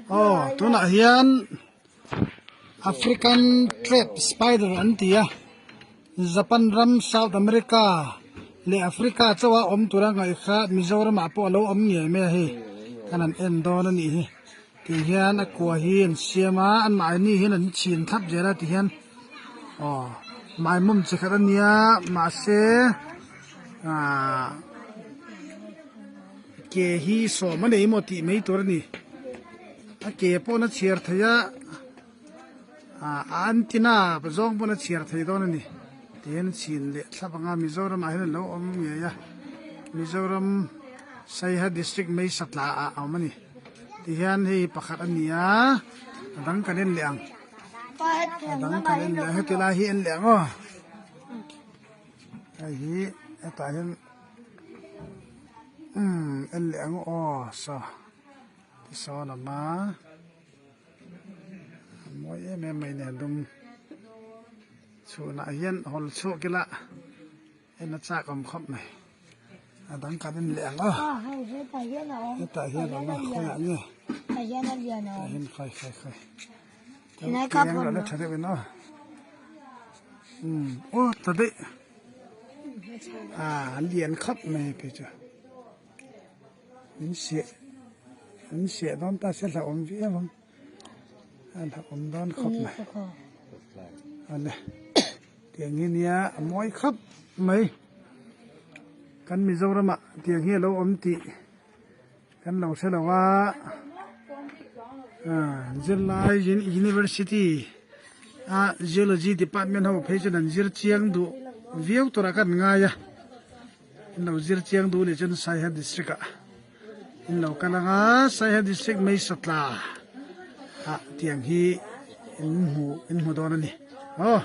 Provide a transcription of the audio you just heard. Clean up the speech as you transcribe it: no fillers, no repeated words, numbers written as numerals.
oh tuna hian African trap spider an tia Japan ram South America le Africa chawa om tura ngai kha Mizoram apo lo om nge me hi kanan en don ani hi ti hian a kwa hi an siama an mai ni hin an chin thap jera ti hian oh mai mum che khat ania ma se ke hi so ma nei mo ti mei tur ni a ke po na chiar thaya antina bazong po na chiar thai don ni ten chin le thlapanga Mizoram a hin lo om nge ya Mizoram Saiha district mei satla a amani ti hian hei pakhat ania dang kanen leang dang kanen le hetila hi en leang o ai hi eta hian en leang o so ti so na ma moi em mai ne dum chu na hian hol chu kila en na cha kom khop mai dang kanen leang o eta hian na khoya ni hian khai này cắp rồi nó thật đấy nó ô thật đấy liền khắp này bây giờ mình sẽ đón ta sẽ là ôm vía không là ôm đón khắp này này tiếng nghe nia mỗi khắp mấy căn Mizoram ạ tiếng nghe lâu ôm tị căn lâu sẽ là wa Zilai University Geology Department ho phei chen zir chiang du viau tora kan nga ya no zir chiang du le chen Saiha district a no kalanga Saiha district mei satla tiang hi in hu don ani oh